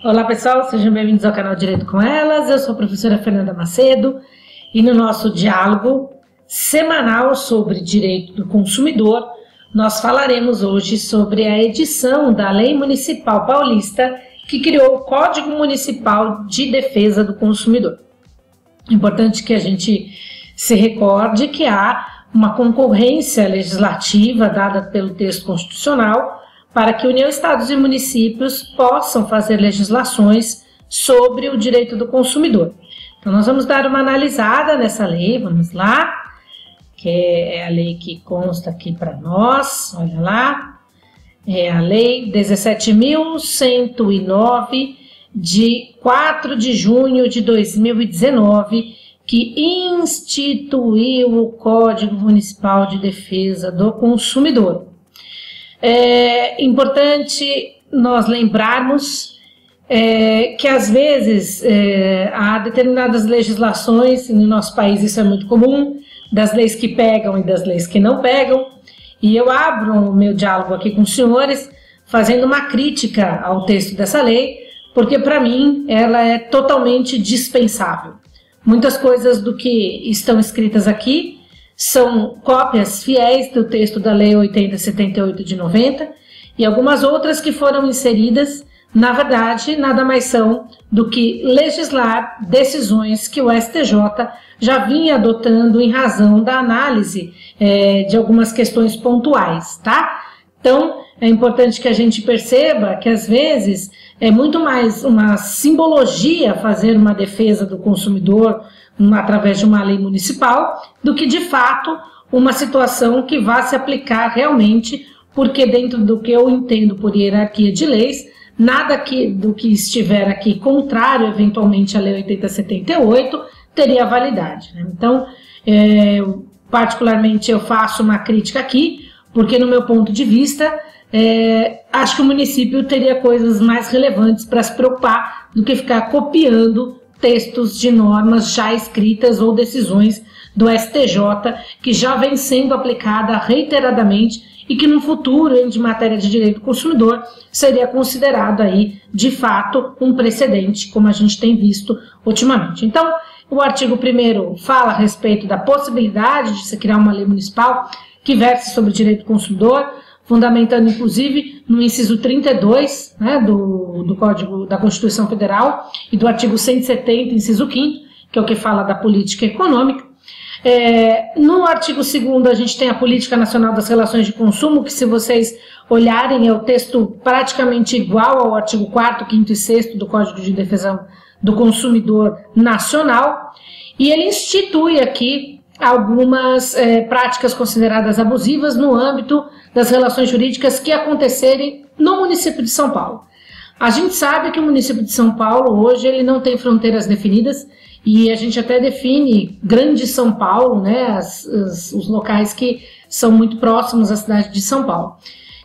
Olá pessoal, sejam bem-vindos ao canal Direito com Elas. Eu sou a professora Fernanda Macedo e no nosso diálogo semanal sobre direito do consumidor, nós falaremos hoje sobre a edição da Lei Municipal Paulista que criou o Código Municipal de Defesa do Consumidor. É importante que a gente se recorde que há uma concorrência legislativa dada pelo texto constitucional para que União, Estados e municípios possam fazer legislações sobre o direito do consumidor. Então, nós vamos dar uma analisada nessa lei, vamos lá, que é a lei que consta aqui para nós, olha lá, é a Lei 17.109, de 4 de junho de 2019, que instituiu o Código Municipal de Defesa do Consumidor. É importante nós lembrarmos que às vezes há determinadas legislações, e no nosso país isso é muito comum, das leis que pegam e das leis que não pegam, e eu abro o meu diálogo aqui com os senhores fazendo uma crítica ao texto dessa lei, porque para mim ela é totalmente dispensável. Muitas coisas do que estão escritas aqui são cópias fiéis do texto da Lei 8078 de 90 e algumas outras que foram inseridas, na verdade, nada mais são do que legislar decisões que o STJ já vinha adotando em razão da análise de algumas questões pontuais, tá? Então, é importante que a gente perceba que, às vezes, é muito mais uma simbologia fazer uma defesa do consumidor através de uma lei municipal do que, de fato, uma situação que vá se aplicar realmente, porque dentro do que eu entendo por hierarquia de leis, nada do que estiver aqui contrário, eventualmente, à Lei 8078, teria validade, né? Então, particularmente, eu faço uma crítica aqui, porque, no meu ponto de vista, acho que o município teria coisas mais relevantes para se preocupar do que ficar copiando textos de normas já escritas ou decisões do STJ que já vem sendo aplicada reiteradamente e que no futuro, de matéria de direito do consumidor, seria considerado aí, de fato, um precedente, como a gente tem visto ultimamente. Então, o artigo 1º fala a respeito da possibilidade de se criar uma lei municipal que verse sobre o direito do consumidor, fundamentando, inclusive, no inciso 32, né, do Código da Constituição Federal e do artigo 170, inciso 5º, que é o que fala da política econômica. No artigo 2º, a gente tem a Política Nacional das Relações de Consumo, que, se vocês olharem, é o texto praticamente igual ao artigo 4º, 5º e 6º do Código de Defesa do Consumidor Nacional, e ele institui aqui algumas práticas consideradas abusivas no âmbito das relações jurídicas que acontecerem no município de São Paulo. A gente sabe que o município de São Paulo hoje ele não tem fronteiras definidas e a gente até define Grande São Paulo, né, os locais que são muito próximos à cidade de São Paulo.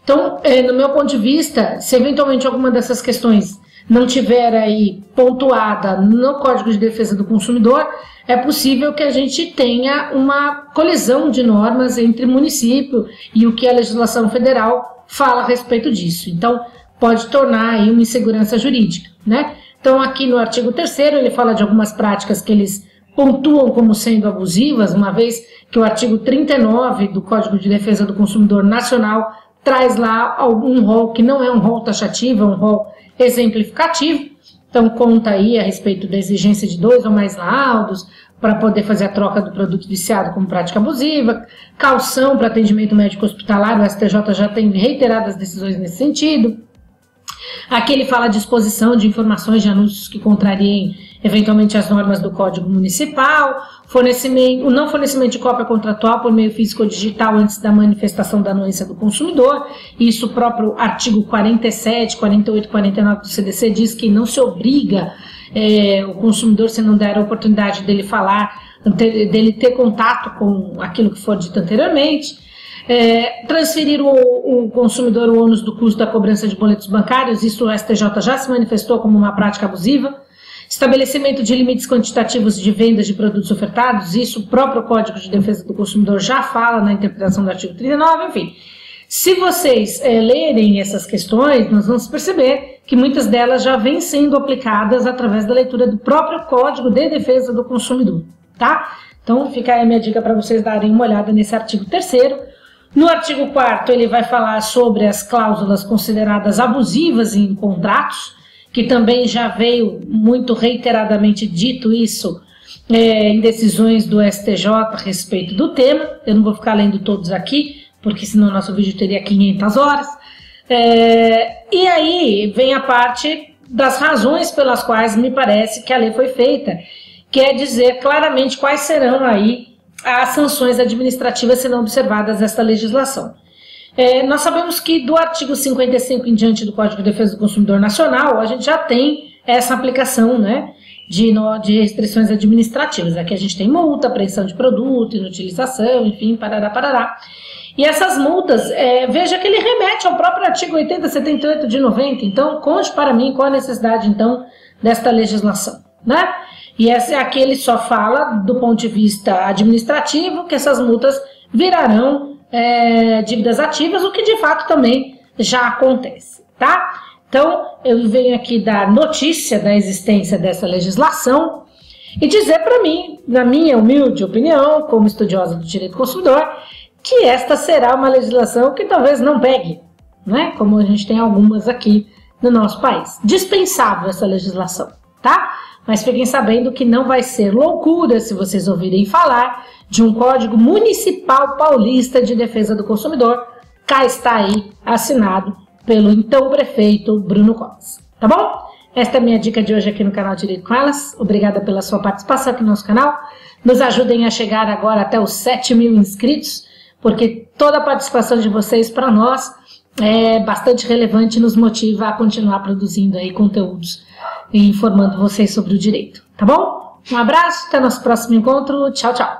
Então, no meu ponto de vista, se eventualmente alguma dessas questões não tiver aí pontuada no Código de Defesa do Consumidor, é possível que a gente tenha uma colisão de normas entre município e o que a legislação federal fala a respeito disso. Então, pode tornar aí uma insegurança jurídica, né? Então, aqui no artigo 3º, ele fala de algumas práticas que eles pontuam como sendo abusivas, uma vez que o artigo 39 do Código de Defesa do Consumidor Nacional traz lá algum rol que não é um rol taxativo, é um rol exemplificativo. Então, conta aí a respeito da exigência de 2 ou mais laudos para poder fazer a troca do produto viciado como prática abusiva, caução para atendimento médico hospitalar, o STJ já tem reiteradas decisões nesse sentido. Aqui ele fala de exposição de informações de anúncios que contrariem eventualmente as normas do Código Municipal, o não fornecimento de cópia contratual por meio físico ou digital antes da manifestação da anuência do consumidor. Isso o próprio artigo 47, 48 e 49 do CDC diz que não se obriga o consumidor, se não der a oportunidade dele falar, dele ter contato com aquilo que for dito anteriormente. Transferir o consumidor o ônus do custo da cobrança de boletos bancários, isso o STJ já se manifestou como uma prática abusiva. Estabelecimento de limites quantitativos de vendas de produtos ofertados, isso o próprio Código de Defesa do Consumidor já fala na interpretação do artigo 39, enfim. Se vocês lerem essas questões, nós vamos perceber que muitas delas já vêm sendo aplicadas através da leitura do próprio Código de Defesa do Consumidor, tá? Então fica aí a minha dica para vocês darem uma olhada nesse artigo 3º. No artigo 4º ele vai falar sobre as cláusulas consideradas abusivas em contratos, que também já veio muito reiteradamente dito isso em decisões do STJ a respeito do tema. Eu não vou ficar lendo todos aqui, porque senão nosso vídeo teria 500 horas. E aí vem a parte das razões pelas quais me parece que a lei foi feita, que é dizer claramente quais serão aí as sanções administrativas se não observadas esta legislação. Nós sabemos que do artigo 55 em diante do Código de Defesa do Consumidor Nacional, a gente já tem essa aplicação, né, de restrições administrativas. Aqui a gente tem multa, apreensão de produto, inutilização, enfim, parará, parará. E essas multas, veja que ele remete ao próprio artigo 8078 de 90, então conte para mim qual a necessidade, então, desta legislação, né? E aqui ele só fala, do ponto de vista administrativo, que essas multas virarão dívidas ativas, o que de fato também já acontece, tá? Então, eu venho aqui dar notícia da existência dessa legislação e dizer para mim, na minha humilde opinião, como estudiosa do direito do consumidor, que esta será uma legislação que talvez não pegue, né? Como a gente tem algumas aqui no nosso país. Dispensável essa legislação, tá? Mas fiquem sabendo que não vai ser loucura se vocês ouvirem falar de um Código Municipal Paulista de Defesa do Consumidor. Cá está aí, assinado pelo então prefeito Bruno Covas. Tá bom? Esta é a minha dica de hoje aqui no canal Direito com Elas. Obrigada pela sua participação aqui no nosso canal. Nos ajudem a chegar agora até os 7.000 inscritos, porque toda a participação de vocês para nós é bastante relevante e nos motiva a continuar produzindo aí conteúdos e informando vocês sobre o direito, tá bom? Um abraço, até nosso próximo encontro, tchau, tchau!